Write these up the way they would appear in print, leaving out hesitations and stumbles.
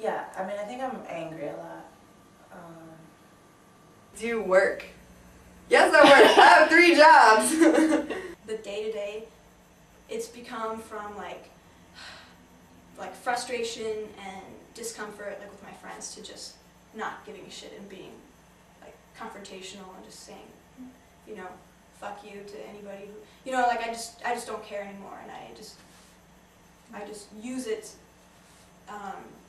Yeah, I mean, I think I'm angry a lot. Do you work? Yes, I work. I have 3 jobs. The day-to-day, it's become from like frustration and discomfort, like with my friends, to just not giving a shit and being like confrontational and just saying, you know, fuck you to anybody who, you know, like I just don't care anymore, and I just use it.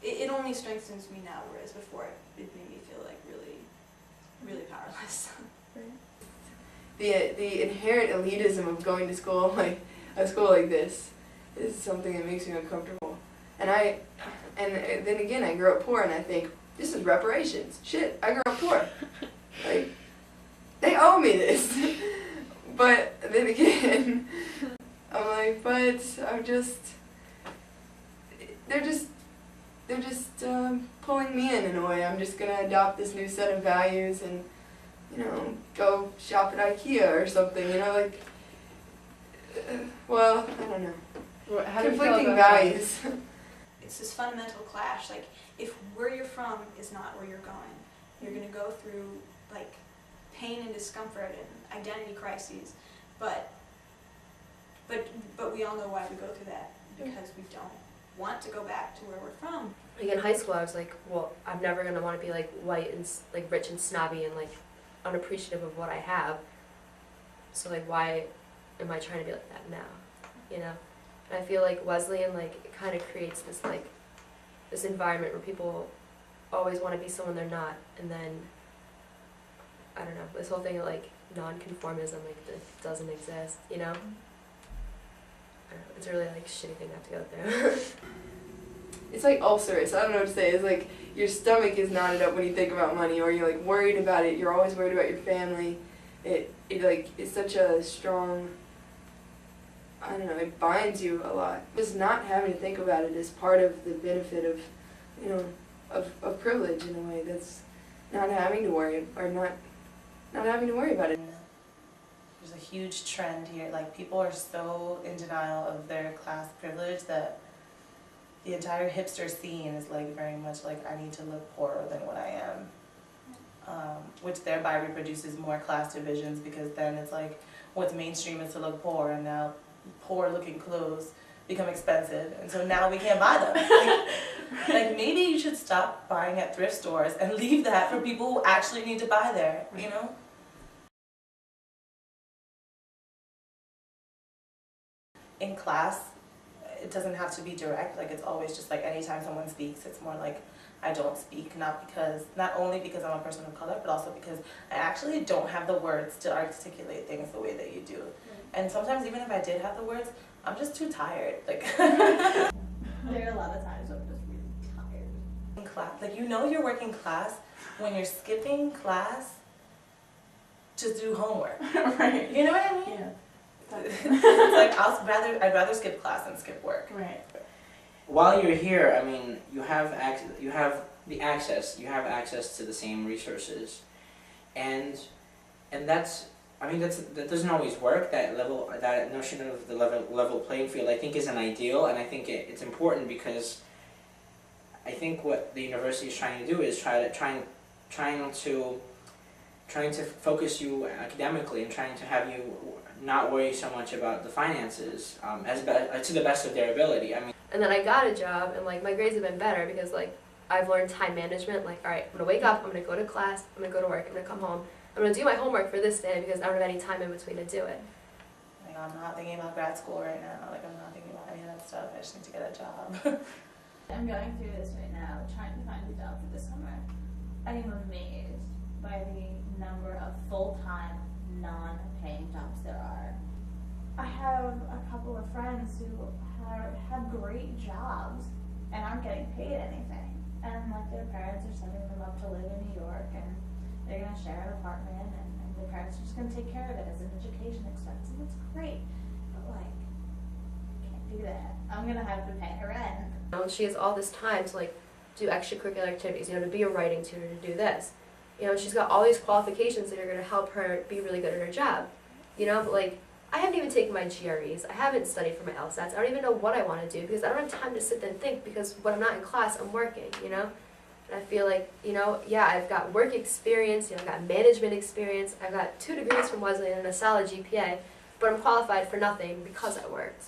It only strengthens me now, whereas before it made me feel like really powerless. The inherent elitism of going to school, like a school like this, is something that makes me uncomfortable. And then again, I grew up poor, and I think, this is reparations. Shit, I grew up poor. Like, they owe me this. But then again, I'm like, but they're just pulling me in a way. I'm just gonna adopt this new set of values and, you know, go shop at IKEA or something, you know, like, well, I don't know. How do you feel Conflicting about values. It's this fundamental clash. Like, if where you're from is not where you're going, you're going to go through like pain and discomfort and identity crises. But we all know why we go through that, because we don't want to go back to where we're from. Like in high school, I was like, well, I'm never gonna want to be like white and like rich and snobby and like unappreciative of what I have. So like, why am I trying to be like that now? You know. And I feel like Wesleyan, like, it kind of creates this like this environment where people always want to be someone they're not, and then I don't know, this whole thing of like non-conformism, like, this doesn't exist, you know. I don't know, it's a really like shitty thing to have to go through. It's like ulcerous. I don't know what to say. It's like your stomach is knotted up when you think about money, or you're like worried about it. You're always worried about your family. It like it's such a strong, I don't know, it binds you a lot. Just not having to think about it is part of the benefit of, you know, of privilege in a way. That's not having to worry, or not having to worry about it. There's a huge trend here. Like, people are so in denial of their class privilege that the entire hipster scene is like very much like, I need to look poorer than what I am, which thereby reproduces more class divisions, because then it's like what's mainstream is to look poor, and now poor looking clothes become expensive, and so now we can't buy them. Like maybe you should stop buying at thrift stores and leave that for people who actually need to buy there, you know? In class, it doesn't have to be direct. Like, it's always just like anytime someone speaks, it's more like I don't speak, not only because I'm a person of color, but also because I actually don't have the words to articulate things the way that you do. And sometimes even if I did have the words, I'm just too tired. Like there are a lot of times I'm just really tired. In class, like, you know you're working class when you're skipping class to do homework. Right. You know what I mean? Yeah. It's like I'd rather skip class than skip work. Right. While you're here, I mean, you have access to the same resources, and that's, I mean, that doesn't always work. That notion of the level playing field, I think, is an ideal, and I think it's important, because I think what the university is trying to do is trying to focus you academically, and trying to have you not worry so much about the finances, to the best of their ability. I mean. And then I got a job, and like my grades have been better because like I've learned time management. Like, all right, I'm gonna wake up, I'm gonna go to class, I'm gonna go to work, I'm gonna come home, I'm gonna do my homework for this day because I don't have any time in between to do it. Like, I'm not thinking about grad school right now. Like, I'm not thinking about any of that stuff. I just need to get a job. I'm going through this right now, trying to find a job for this summer. I am amazed by the number of full-time, non-paying jobs there are. I have a couple of friends who have great jobs and aren't getting paid anything. And like, their parents are sending them up to live in New York, and they're going to share an apartment, and the parents are just going to take care of it as an education expense, and it's great. But like, I can't do that. I'm going to have to pay her rent. And she has all this time to like do extracurricular activities, you know, to be a writing tutor, to do this. You know, she's got all these qualifications that are going to help her be really good at her job. You know, but like, I haven't even taken my GREs. I haven't studied for my LSATs. I don't even know what I want to do because I don't have time to sit there and think because when I'm not in class, I'm working, you know? And I feel like, you know, yeah, I've got work experience, you know, I've got management experience, I've got 2 degrees from Wesleyan and a solid GPA, but I'm qualified for nothing because I worked.